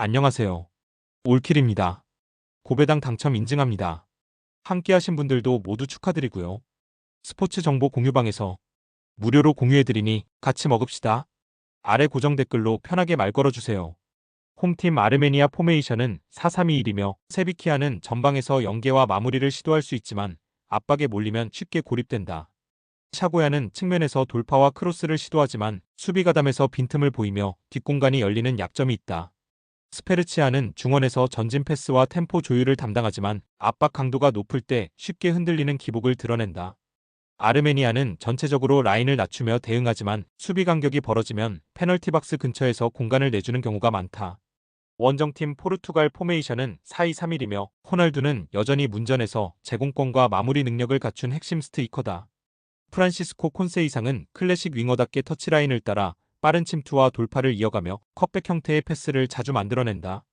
안녕하세요. 올킬입니다. 고배당 당첨 인증합니다. 함께 하신 분들도 모두 축하드리고요. 스포츠 정보 공유방에서 무료로 공유해드리니 같이 먹읍시다. 아래 고정 댓글로 편하게 말 걸어주세요. 홈팀 아르메니아 포메이션은 4-3-2-1이며 세비키아는 전방에서 연계와 마무리를 시도할 수 있지만 압박에 몰리면 쉽게 고립된다. 샤고야는 측면에서 돌파와 크로스를 시도하지만 수비 가담에서 빈틈을 보이며 뒷공간이 열리는 약점이 있다. 스페르치아는 중원에서 전진 패스와 템포 조율을 담당하지만 압박 강도가 높을 때 쉽게 흔들리는 기복을 드러낸다. 아르메니아는 전체적으로 라인을 낮추며 대응하지만 수비 간격이 벌어지면 페널티 박스 근처에서 공간을 내주는 경우가 많다. 원정팀 포르투갈 포메이션은 4-2-3-1이며 호날두는 여전히 문전에서 제공권과 마무리 능력을 갖춘 핵심 스트이커다. 프란시스코 콘세이상은 클래식 윙어답게 터치라인을 따라 빠른 침투와 돌파를 이어가며 컵백 형태의 패스를 자주 만들어낸다.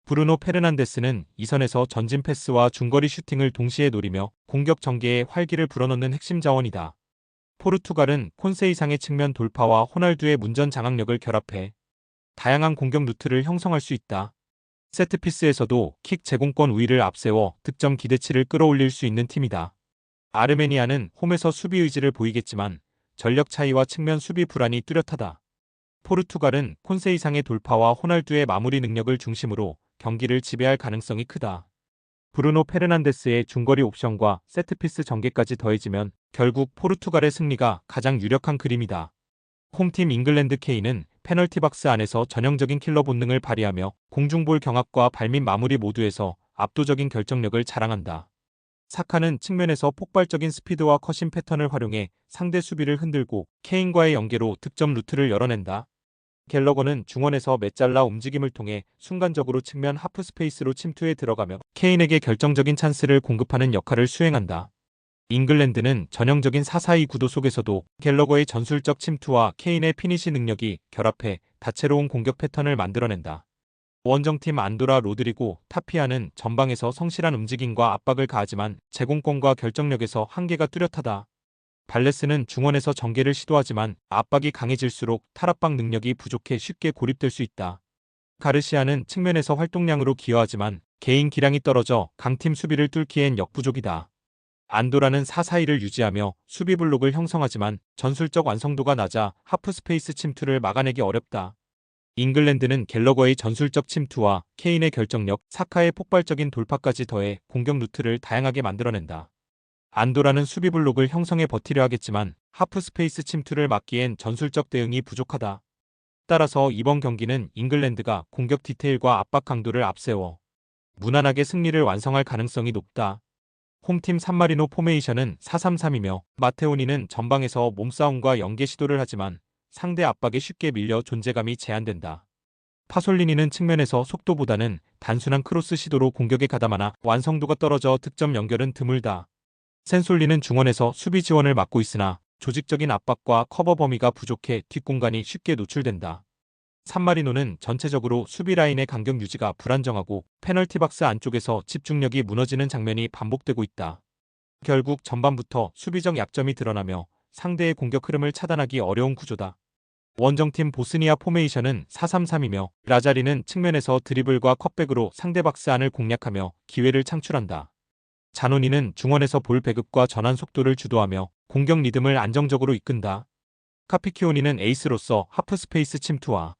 브루노 페르난데스는 이선에서 전진 패스와 중거리 슈팅을 동시에 노리며 공격 전개에 활기를 불어넣는 핵심 자원이다. 포르투갈은 콘세이상의 측면 돌파와 호날두의 문전 장악력을 결합해 다양한 공격 루트를 형성할 수 있다. 세트피스에서도 킥 제공권 우위를 앞세워 득점 기대치를 끌어올릴 수 있는 팀이다. 아르메니아는 홈에서 수비 의지를 보이겠지만 전력 차이와 측면 수비 불안이 뚜렷하다. 포르투갈은 콘세이상의 돌파와 호날두의 마무리 능력을 중심으로 경기를 지배할 가능성이 크다. 브루노 페르난데스의 중거리 옵션과 세트피스 전개까지 더해지면 결국 포르투갈의 승리가 가장 유력한 그림이다. 홈팀 잉글랜드 K는 페널티 박스 안에서 전형적인 킬러 본능을 발휘하며 공중볼 경합과 발밑 마무리 모두에서 압도적인 결정력을 자랑한다. 사카는 측면에서 폭발적인 스피드와 컷신 패턴을 활용해 상대 수비를 흔들고 케인과의 연계로 득점 루트를 열어낸다. 갤러거는 중원에서 메잘라 움직임을 통해 순간적으로 측면 하프 스페이스로 침투해 들어가며 케인에게 결정적인 찬스를 공급하는 역할을 수행한다. 잉글랜드는 전형적인 4-4-2 구도 속에서도 갤러거의 전술적 침투와 케인의 피니시 능력이 결합해 다채로운 공격 패턴을 만들어낸다. 원정팀 안도라 로드리고 타피아는 전방에서 성실한 움직임과 압박을 가하지만 제공권과 결정력에서 한계가 뚜렷하다. 발레스는 중원에서 전개를 시도하지만 압박이 강해질수록 탈압박 능력이 부족해 쉽게 고립될 수 있다. 가르시아는 측면에서 활동량으로 기여하지만 개인 기량이 떨어져 강팀 수비를 뚫기엔 역부족이다. 안도라는 4-4-2를 유지하며 수비 블록을 형성하지만 전술적 완성도가 낮아 하프 스페이스 침투를 막아내기 어렵다. 잉글랜드는 갤러거의 전술적 침투와 케인의 결정력, 사카의 폭발적인 돌파까지 더해 공격 루트를 다양하게 만들어낸다. 안도라는 수비 블록을 형성해 버티려 하겠지만 하프 스페이스 침투를 막기엔 전술적 대응이 부족하다. 따라서 이번 경기는 잉글랜드가 공격 디테일과 압박 강도를 앞세워 무난하게 승리를 완성할 가능성이 높다. 홈팀 산마리노 포메이션은 4-3-3이며 마테오니는 전방에서 몸싸움과 연계 시도를 하지만 상대 압박에 쉽게 밀려 존재감이 제한된다. 파솔리니는 측면에서 속도보다는 단순한 크로스 시도로 공격에 가담하나 완성도가 떨어져 득점 연결은 드물다. 센솔리는 중원에서 수비 지원을 맡고 있으나 조직적인 압박과 커버 범위가 부족해 뒷공간이 쉽게 노출된다. 산마리노는 전체적으로 수비 라인의 간격 유지가 불안정하고 페널티 박스 안쪽에서 집중력이 무너지는 장면이 반복되고 있다. 결국 전반부터 수비적 약점이 드러나며 상대의 공격 흐름을 차단하기 어려운 구조다. 원정팀 보스니아 포메이션은 4-3-3이며 라자리는 측면에서 드리블과 컷백으로 상대 박스 안을 공략하며 기회를 창출한다. 자노니는 중원에서 볼 배급과 전환 속도를 주도하며 공격 리듬을 안정적으로 이끈다. 카피키오니는 에이스로서 하프 스페이스 침투와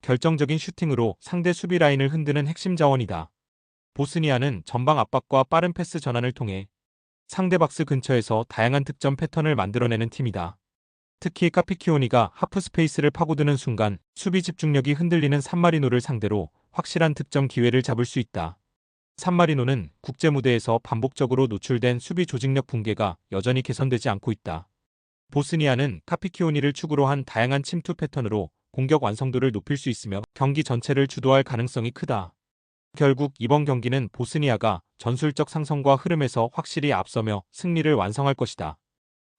결정적인 슈팅으로 상대 수비 라인을 흔드는 핵심 자원이다. 보스니아는 전방 압박과 빠른 패스 전환을 통해 상대 박스 근처에서 다양한 득점 패턴을 만들어내는 팀이다. 특히 카피키오니가 하프 스페이스를 파고드는 순간 수비 집중력이 흔들리는 산마리노를 상대로 확실한 득점 기회를 잡을 수 있다. 산마리노는 국제 무대에서 반복적으로 노출된 수비 조직력 붕괴가 여전히 개선되지 않고 있다. 보스니아는 카피키오니를 축으로 한 다양한 침투 패턴으로 공격 완성도를 높일 수 있으며 경기 전체를 주도할 가능성이 크다. 결국 이번 경기는 보스니아가 전술적 상성과 흐름에서 확실히 앞서며 승리를 완성할 것이다.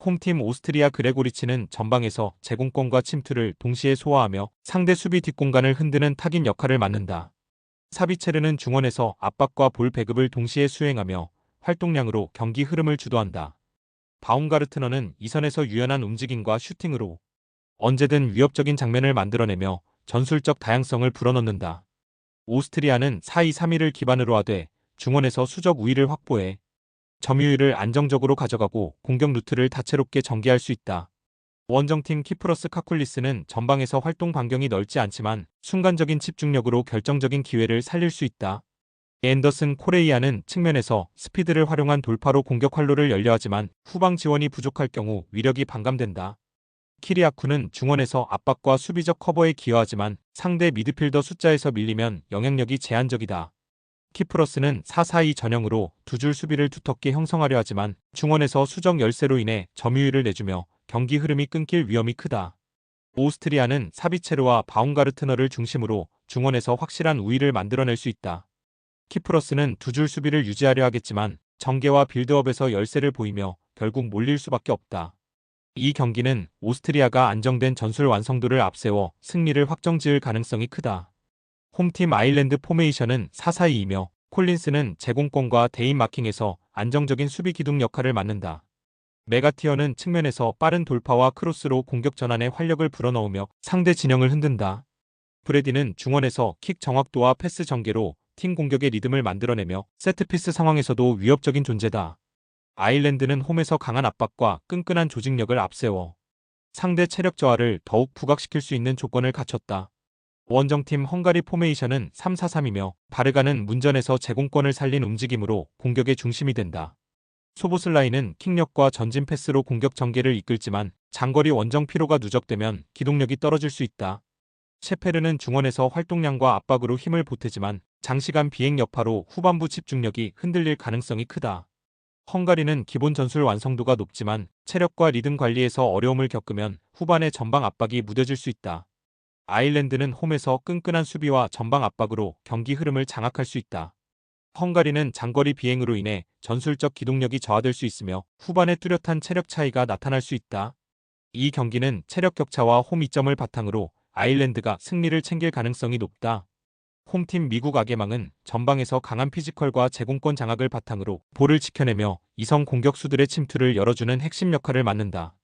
홈팀 오스트리아 그레고리치는 전방에서 제공권과 침투를 동시에 소화하며 상대 수비 뒷공간을 흔드는 타깃 역할을 맡는다. 사비체르는 중원에서 압박과 볼 배급을 동시에 수행하며 활동량으로 경기 흐름을 주도한다. 바움가르트너는 이선에서 유연한 움직임과 슈팅으로 언제든 위협적인 장면을 만들어내며 전술적 다양성을 불어넣는다. 오스트리아는 4-2-3-1을 기반으로 하되 중원에서 수적 우위를 확보해 점유율을 안정적으로 가져가고 공격 루트를 다채롭게 전개할 수 있다. 원정팀 키프러스 카쿨리스는 전방에서 활동 반경이 넓지 않지만 순간적인 집중력으로 결정적인 기회를 살릴 수 있다. 앤더슨 코레이아는 측면에서 스피드를 활용한 돌파로 공격 활로를 열려하지만 후방 지원이 부족할 경우 위력이 반감된다. 키리아쿠는 중원에서 압박과 수비적 커버에 기여하지만 상대 미드필더 숫자에서 밀리면 영향력이 제한적이다. 키프러스는 4-4-2 전형으로 두 줄 수비를 두텁게 형성하려 하지만 중원에서 수적 열세로 인해 점유율을 내주며 경기 흐름이 끊길 위험이 크다. 오스트리아는 사비체르와 바움가르트너를 중심으로 중원에서 확실한 우위를 만들어낼 수 있다. 키프러스는 두 줄 수비를 유지하려 하겠지만 전개와 빌드업에서 열세를 보이며 결국 몰릴 수밖에 없다. 이 경기는 오스트리아가 안정된 전술 완성도를 앞세워 승리를 확정지을 가능성이 크다. 홈팀 아일랜드 포메이션은 4-4-2이며 콜린스는 제공권과 대인 마킹에서 안정적인 수비 기둥 역할을 맡는다. 메가티어는 측면에서 빠른 돌파와 크로스로 공격 전환에 활력을 불어넣으며 상대 진영을 흔든다. 브레디는 중원에서 킥 정확도와 패스 전개로 팀 공격의 리듬을 만들어내며 세트피스 상황에서도 위협적인 존재다. 아일랜드는 홈에서 강한 압박과 끈끈한 조직력을 앞세워 상대 체력 저하를 더욱 부각시킬 수 있는 조건을 갖췄다. 원정팀 헝가리 포메이션은 3-4-3이며 바르가는 문전에서 제공권을 살린 움직임으로 공격의 중심이 된다. 소보슬라이는 킥력과 전진 패스로 공격 전개를 이끌지만 장거리 원정 피로가 누적되면 기동력이 떨어질 수 있다. 셰페르는 중원에서 활동량과 압박으로 힘을 보태지만 장시간 비행 여파로 후반부 집중력이 흔들릴 가능성이 크다. 헝가리는 기본 전술 완성도가 높지만 체력과 리듬 관리에서 어려움을 겪으면 후반에 전방 압박이 무뎌질 수 있다. 아일랜드는 홈에서 끈끈한 수비와 전방 압박으로 경기 흐름을 장악할 수 있다. 헝가리는 장거리 비행으로 인해 전술적 기동력이 저하될 수 있으며 후반에 뚜렷한 체력 차이가 나타날 수 있다. 이 경기는 체력 격차와 홈 이점을 바탕으로 아일랜드가 승리를 챙길 가능성이 높다. 홈팀 미국 악의망은 전방에서 강한 피지컬과 제공권 장악을 바탕으로 볼을 지켜내며 이선 공격수들의 침투를 열어주는 핵심 역할을 맡는다.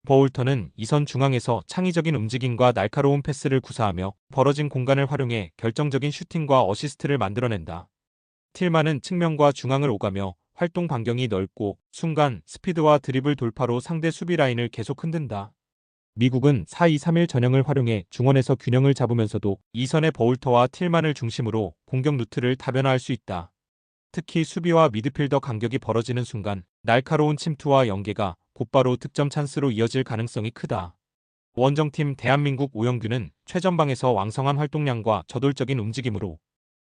버울턴은 이선 중앙에서 창의적인 움직임과 날카로운 패스를 구사하며 벌어진 공간을 활용해 결정적인 슈팅과 어시스트를 만들어낸다. 틸만은 측면과 중앙을 오가며 활동 반경이 넓고 순간 스피드와 드리블 돌파로 상대 수비 라인을 계속 흔든다. 미국은 4-2-3-1 전형을 활용해 중원에서 균형을 잡으면서도 이선의 버울터와 틸만을 중심으로 공격 루트를 다변화할 수 있다. 특히 수비와 미드필더 간격이 벌어지는 순간 날카로운 침투와 연계가 곧바로 득점 찬스로 이어질 가능성이 크다. 원정팀 대한민국 오영규는 최전방에서 왕성한 활동량과 저돌적인 움직임으로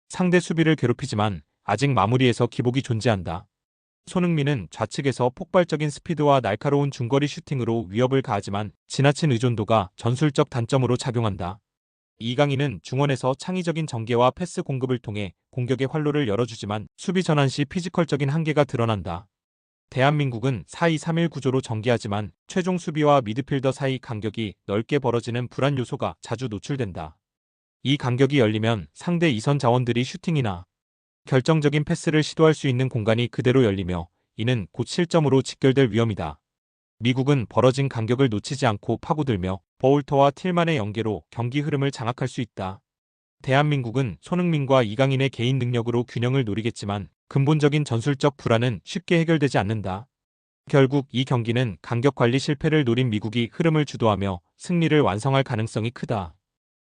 상대 수비를 괴롭히지만 아직 마무리에서 기복이 존재한다. 손흥민은 좌측에서 폭발적인 스피드와 날카로운 중거리 슈팅으로 위협을 가하지만 지나친 의존도가 전술적 단점으로 작용한다. 이강인은 중원에서 창의적인 전개와 패스 공급을 통해 공격의 활로를 열어주지만 수비 전환 시 피지컬적인 한계가 드러난다. 대한민국은 4-2-3-1 구조로 전개하지만 최종 수비와 미드필더 사이 간격이 넓게 벌어지는 불안 요소가 자주 노출된다. 이 간격이 열리면 상대 이선 자원들이 슈팅이나 결정적인 패스를 시도할 수 있는 공간이 그대로 열리며 이는 곧 실점으로 직결될 위험이다. 미국은 벌어진 간격을 놓치지 않고 파고들며 버울터와 틸만의 연계로 경기 흐름을 장악할 수 있다. 대한민국은 손흥민과 이강인의 개인 능력으로 균형을 노리겠지만 근본적인 전술적 불안은 쉽게 해결되지 않는다. 결국 이 경기는 간격 관리 실패를 노린 미국이 흐름을 주도하며 승리를 완성할 가능성이 크다.